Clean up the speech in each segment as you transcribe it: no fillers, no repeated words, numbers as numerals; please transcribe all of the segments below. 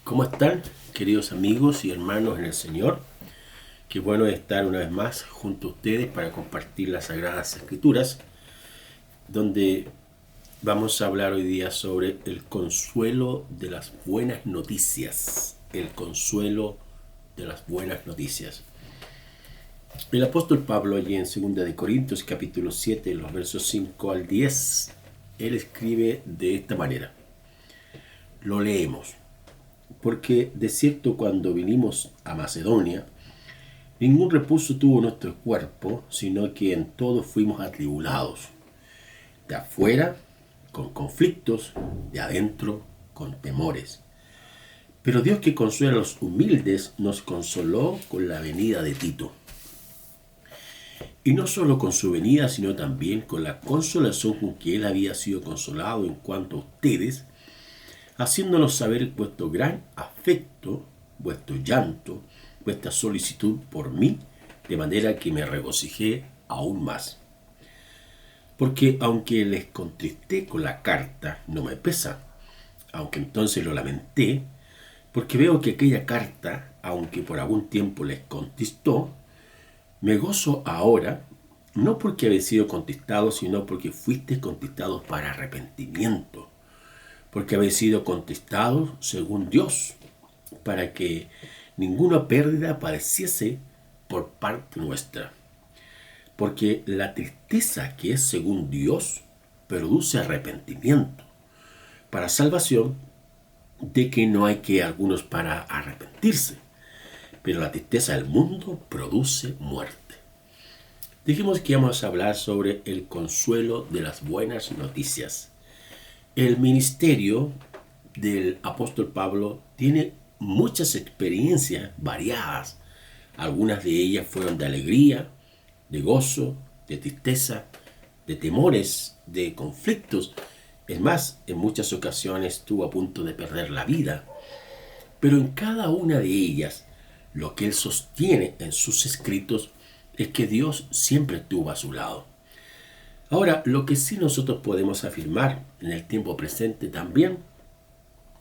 ¿Cómo están, queridos amigos y hermanos en el Señor? Qué bueno estar una vez más junto a ustedes para compartir las Sagradas Escrituras, donde vamos a hablar hoy día sobre el consuelo de las buenas noticias. El consuelo de las buenas noticias. El apóstol Pablo, allí en 2 de Corintios, capítulo 7, los versos 5 al 10, él escribe de esta manera. Lo leemos. Porque de cierto cuando vinimos a Macedonia, ningún reposo tuvo nuestro cuerpo, sino que en todo fuimos atribulados, de afuera con conflictos, de adentro con temores. Pero Dios, que consuela a los humildes, nos consoló con la venida de Tito. Y no solo con su venida, sino también con la consolación con que él había sido consolado en cuanto a ustedes, haciéndonos saber vuestro gran afecto, vuestro llanto, vuestra solicitud por mí, de manera que me regocijé aún más. Porque aunque les contristé con la carta, no me pesa, aunque entonces lo lamenté, porque veo que aquella carta, aunque por algún tiempo les contristó, me gozo ahora, no porque habéis sido contristados, sino porque fuisteis contristados para arrepentimiento, porque habéis sido contristados según Dios, para que ninguna pérdida padeciese por parte nuestra. Porque la tristeza que es según Dios produce arrepentimiento, para salvación, de que no hay que algunos para arrepentirse, pero la tristeza del mundo produce muerte. Dijimos que íbamos a hablar sobre el consuelo de las buenas noticias. El ministerio del apóstol Pablo tiene muchas experiencias variadas. Algunas de ellas fueron de alegría, de gozo, de tristeza, de temores, de conflictos. Es más, en muchas ocasiones estuvo a punto de perder la vida. Pero en cada una de ellas, lo que él sostiene en sus escritos es que Dios siempre estuvo a su lado. Ahora, lo que sí nosotros podemos afirmar en el tiempo presente también,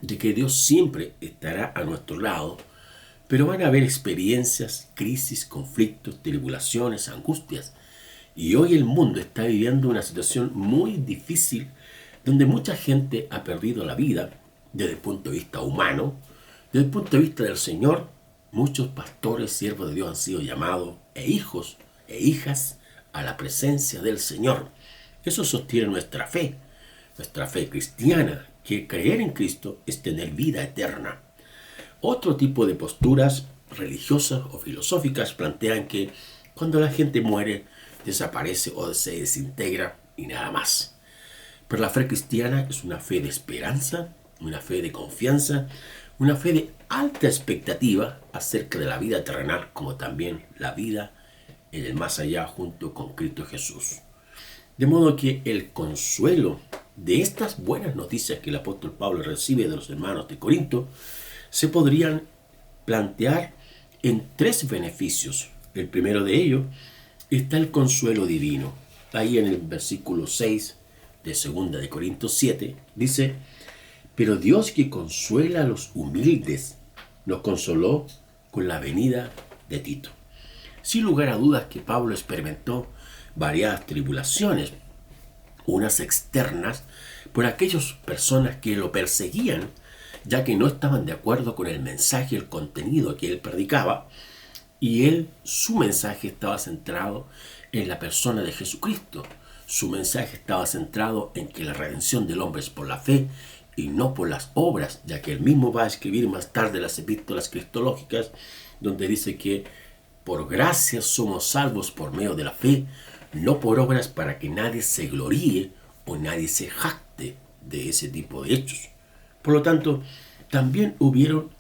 de que Dios siempre estará a nuestro lado, pero van a haber experiencias, crisis, conflictos, tribulaciones, angustias. Y hoy el mundo está viviendo una situación muy difícil, donde mucha gente ha perdido la vida desde el punto de vista humano, desde el punto de vista del Señor. Muchos pastores, siervos de Dios han sido llamados, e hijos e hijas, a la presencia del Señor. Eso sostiene nuestra fe cristiana, que creer en Cristo es tener vida eterna. Otro tipo de posturas religiosas o filosóficas plantean que cuando la gente muere, desaparece o se desintegra y nada más. Pero la fe cristiana es una fe de esperanza, una fe de confianza, una fe de alta expectativa acerca de la vida terrenal, como también la vida en el más allá junto con Cristo Jesús. De modo que el consuelo de estas buenas noticias que el apóstol Pablo recibe de los hermanos de Corinto se podrían plantear en tres beneficios. El primero de ellos está el consuelo divino. Ahí en el versículo 6 de 2 de Corintios 7 dice: pero Dios, que consuela a los humildes, nos consoló con la venida de Tito. Sin lugar a dudas que Pablo experimentó variadas tribulaciones, unas externas, por aquellas personas que lo perseguían, ya que no estaban de acuerdo con el mensaje, el contenido que él predicaba, y su mensaje estaba centrado en la persona de Jesucristo. Su mensaje estaba centrado en que la redención del hombre es por la fe y no por las obras, ya que él mismo va a escribir más tarde las epístolas cristológicas, donde dice que por gracia somos salvos por medio de la fe, no por obras, para que nadie se gloríe o nadie se jacte de ese tipo de hechos. Por lo tanto, también hubieron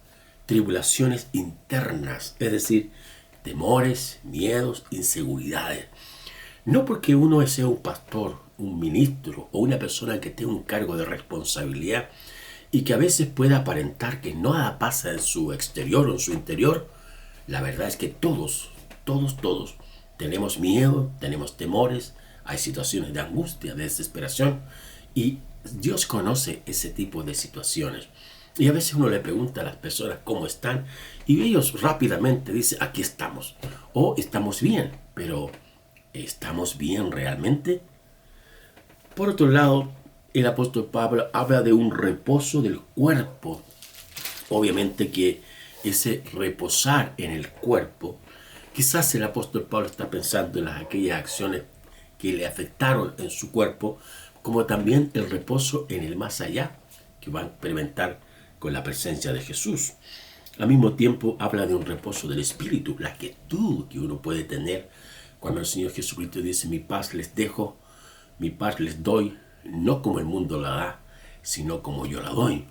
tribulaciones internas, es decir, temores, miedos, inseguridades. No porque uno sea un pastor, un ministro o una persona que tenga un cargo de responsabilidad y que a veces pueda aparentar que nada pasa en su exterior o en su interior. La verdad es que todos tenemos miedo, tenemos temores, hay situaciones de angustia, de desesperación, y Dios conoce ese tipo de situaciones. Y a veces uno le pregunta a las personas cómo están y ellos rápidamente dicen, aquí estamos. O estamos bien, pero ¿estamos bien realmente? Por otro lado, el apóstol Pablo habla de un reposo del cuerpo. Obviamente que ese reposar en el cuerpo, quizás el apóstol Pablo está pensando en aquellas acciones que le afectaron en su cuerpo, como también el reposo en el más allá, que va a experimentar con la presencia de Jesús. Al mismo tiempo habla de un reposo del espíritu, la quietud que uno puede tener cuando el Señor Jesucristo dice, mi paz les dejo, mi paz les doy, no como el mundo la da, sino como yo la doy.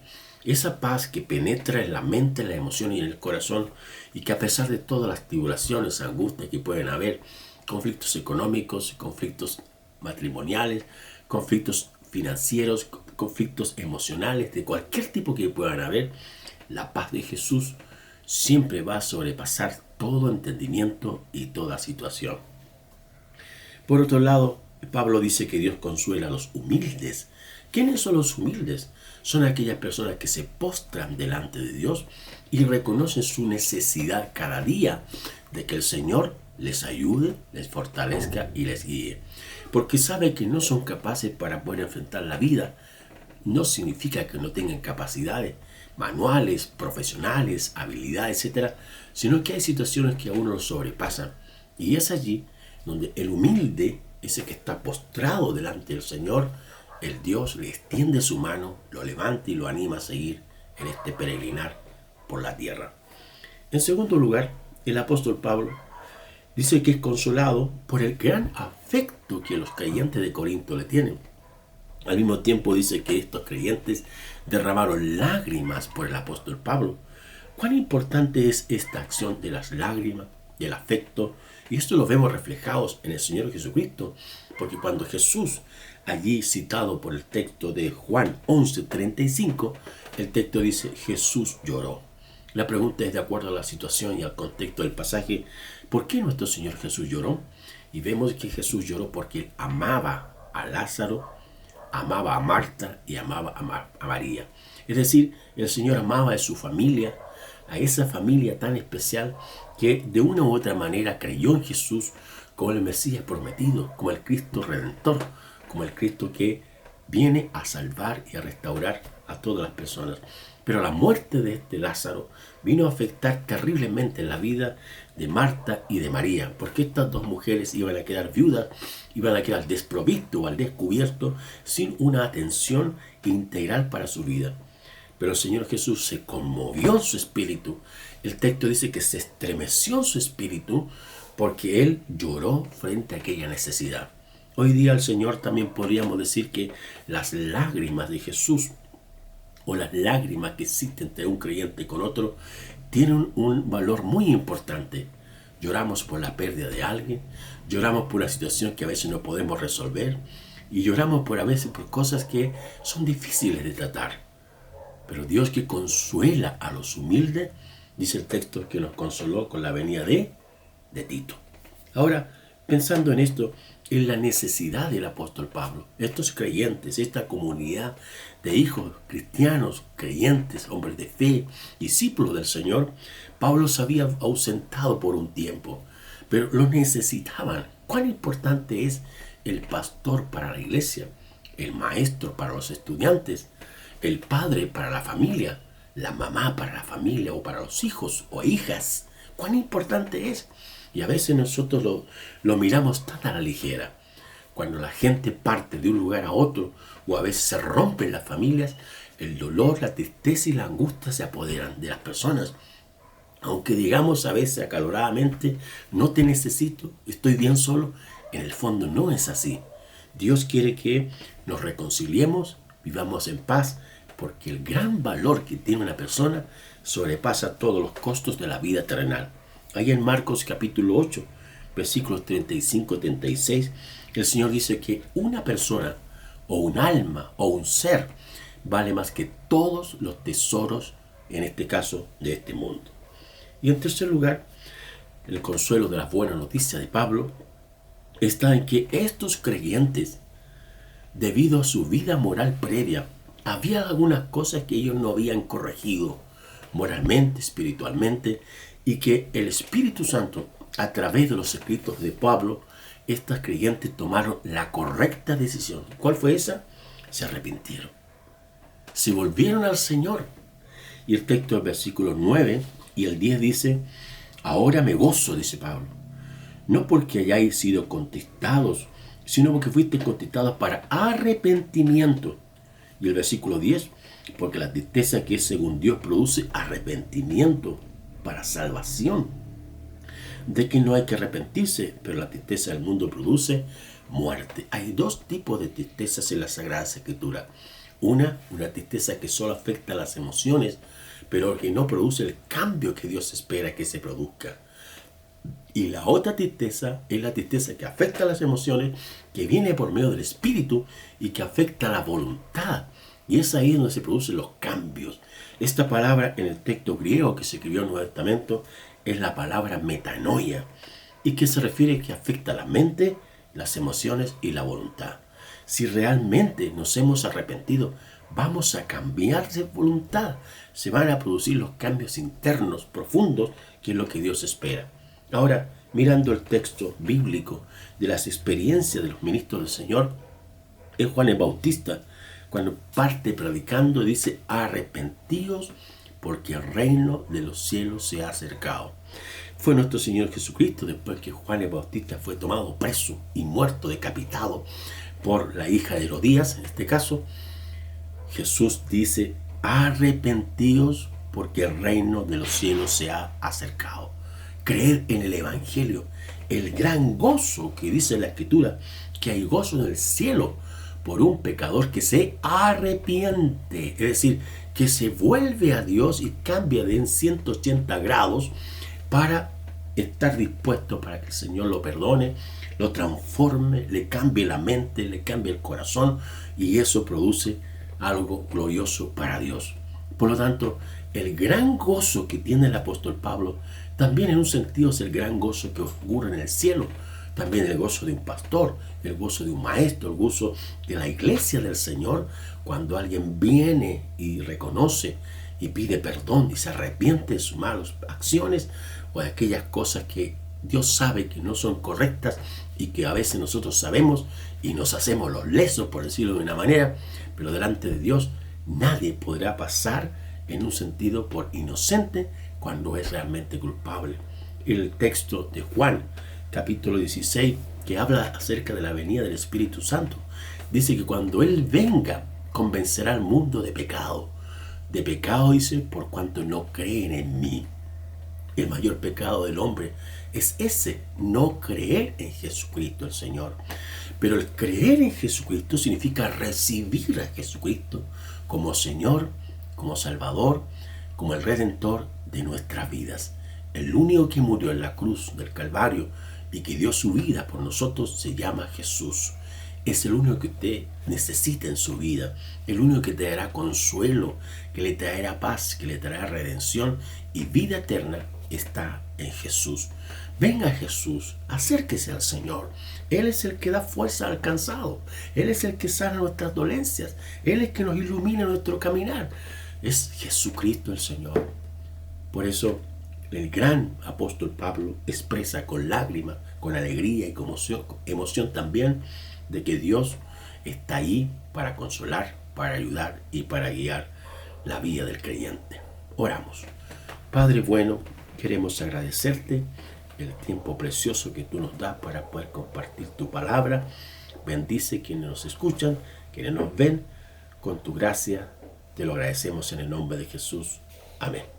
Esa paz que penetra en la mente, en la emoción y en el corazón, y que a pesar de todas las tribulaciones, angustias que pueden haber, conflictos económicos, conflictos matrimoniales, conflictos financieros, conflictos emocionales, de cualquier tipo que puedan haber, la paz de Jesús siempre va a sobrepasar todo entendimiento y toda situación. Por otro lado, Pablo dice que Dios consuela a los humildes. ¿Quiénes son los humildes? Son aquellas personas que se postran delante de Dios y reconocen su necesidad cada día de que el Señor les ayude, les fortalezca y les guíe. Porque saben que no son capaces para poder enfrentar la vida. No significa que no tengan capacidades manuales, profesionales, habilidades, etc., sino que hay situaciones que a uno lo sobrepasan. Y es allí donde el humilde, ese que está postrado delante del Señor, el Dios le extiende su mano, lo levanta y lo anima a seguir en este peregrinar por la tierra. En segundo lugar, el apóstol Pablo dice que es consolado por el gran afecto que los creyentes de Corinto le tienen. Al mismo tiempo dice que estos creyentes derramaron lágrimas por el apóstol Pablo. ¿Cuán importante es esta acción de las lágrimas, del afecto? Y esto lo vemos reflejados en el Señor Jesucristo, porque cuando Jesús, allí citado por el texto de Juan 11:35, el texto dice, Jesús lloró. La pregunta es, de acuerdo a la situación y al contexto del pasaje, ¿por qué nuestro Señor Jesús lloró? Y vemos que Jesús lloró porque Él amaba a Lázaro, amaba a Marta y amaba a María. Es decir, el Señor amaba a su familia, a esa familia tan especial que de una u otra manera creyó en Jesús como el Mesías prometido, como el Cristo Redentor, como el Cristo que viene a salvar y a restaurar a todas las personas. Pero la muerte de este Lázaro vino a afectar terriblemente la vida de Marta y de María, porque estas dos mujeres iban a quedar viudas, iban a quedar desprovistas o al descubierto sin una atención integral para su vida. Pero el Señor Jesús se conmovió en su espíritu. El texto dice que se estremeció en su espíritu porque Él lloró frente a aquella necesidad. Hoy día el Señor también podríamos decir que las lágrimas de Jesús o las lágrimas que existen entre un creyente con otro tienen un valor muy importante. Lloramos por la pérdida de alguien, lloramos por una situación que a veces no podemos resolver y lloramos a veces por cosas que son difíciles de tratar. Pero Dios que consuela a los humildes, dice el texto que nos consoló con la venida de Tito. Ahora, pensando en esto, en la necesidad del apóstol Pablo, estos creyentes, esta comunidad de hijos cristianos, creyentes, hombres de fe, discípulos del Señor, Pablo se había ausentado por un tiempo, pero lo necesitaban. ¿Cuán importante es el pastor para la iglesia, el maestro para los estudiantes, el padre para la familia, la mamá para la familia o para los hijos o hijas? ¿Cuán importante es? Y a veces nosotros lo miramos tan a la ligera. Cuando la gente parte de un lugar a otro o a veces se rompen las familias, el dolor, la tristeza y la angustia se apoderan de las personas. Aunque digamos a veces acaloradamente, no te necesito, estoy bien solo, en el fondo no es así. Dios quiere que nos reconciliemos, vivamos en paz, porque el gran valor que tiene una persona sobrepasa todos los costos de la vida terrenal. Ahí en Marcos capítulo 8, versículos 35-36, el Señor dice que una persona o un alma o un ser vale más que todos los tesoros, en este caso, de este mundo. Y en tercer lugar, el consuelo de la buena noticia de Pablo está en que estos creyentes, debido a su vida moral previa, había algunas cosas que ellos no habían corregido moralmente, espiritualmente, y que el Espíritu Santo, a través de los escritos de Pablo, estos creyentes tomaron la correcta decisión. ¿Cuál fue esa? Se arrepintieron. Se volvieron al Señor. Y el texto del versículo 9 y el 10 dice: ahora me gozo, dice Pablo, no porque hayáis sido contestados, sino porque fuiste contestados para arrepentimiento. Y el versículo 10, porque la tristeza que es según Dios produce arrepentimiento para salvación. De que no hay que arrepentirse, pero la tristeza del mundo produce muerte. Hay dos tipos de tristezas en la Sagrada Escritura. Una tristeza que solo afecta a las emociones, pero que no produce el cambio que Dios espera que se produzca. Y la otra tristeza es la tristeza que afecta a las emociones, que viene por medio del Espíritu y que afecta a la voluntad. Y es ahí donde se producen los cambios. Esta palabra en el texto griego que se escribió en el Nuevo Testamento es la palabra metanoia, y que se refiere que afecta a la mente, las emociones y la voluntad. Si realmente nos hemos arrepentido, vamos a cambiar de voluntad. Se van a producir los cambios internos profundos, que es lo que Dios espera. Ahora, mirando el texto bíblico de las experiencias de los ministros del Señor, es Juan el Bautista, cuando parte predicando, dice: arrepentíos porque el reino de los cielos se ha acercado. Fue nuestro Señor Jesucristo, después que Juan el Bautista fue tomado preso y muerto, decapitado por la hija de Herodías, en este caso, Jesús dice: arrepentíos porque el reino de los cielos se ha acercado. Creer en el Evangelio, el gran gozo que dice la Escritura, que hay gozo en el cielo por un pecador que se arrepiente, es decir, que se vuelve a Dios y cambia de 180 grados para estar dispuesto para que el Señor lo perdone, lo transforme, le cambie la mente, le cambie el corazón, y eso produce algo glorioso para Dios. Por lo tanto, el gran gozo que tiene el apóstol Pablo también en un sentido es el gran gozo que ocurre en el cielo. También el gozo de un pastor, el gozo de un maestro, el gozo de la iglesia del Señor, cuando alguien viene y reconoce y pide perdón y se arrepiente de sus malas acciones o de aquellas cosas que Dios sabe que no son correctas y que a veces nosotros sabemos y nos hacemos los lesos, por decirlo de una manera, pero delante de Dios nadie podrá pasar en un sentido por inocente cuando es realmente culpable. El texto de Juan, capítulo 16, que habla acerca de la venida del Espíritu Santo, dice que cuando Él venga, convencerá al mundo de pecado. De pecado, dice, por cuanto no creen en mí. El mayor pecado del hombre es ese, no creer en Jesucristo el Señor. Pero el creer en Jesucristo significa recibir a Jesucristo como Señor, como Salvador, como el Redentor de nuestras vidas. El único que murió en la cruz del Calvario y que dio su vida por nosotros se llama Jesús. Es el único que usted necesita en su vida, el único que te dará consuelo, que le traerá paz, que le traerá redención y vida eterna. Está en Jesús. Venga Jesús, acérquese al Señor. Él es el que da fuerza al cansado. Él es el que sana nuestras dolencias. Él es el que nos ilumina nuestro caminar. Es Jesucristo el Señor. Por eso el gran apóstol Pablo expresa con lágrimas, con alegría y con emoción también, de que Dios está ahí para consolar, para ayudar y para guiar la vida del creyente. Oramos. Padre bueno, queremos agradecerte el tiempo precioso que tú nos das para poder compartir tu palabra. Bendice quienes nos escuchan, quienes nos ven. Con tu gracia te lo agradecemos en el nombre de Jesús. Amén.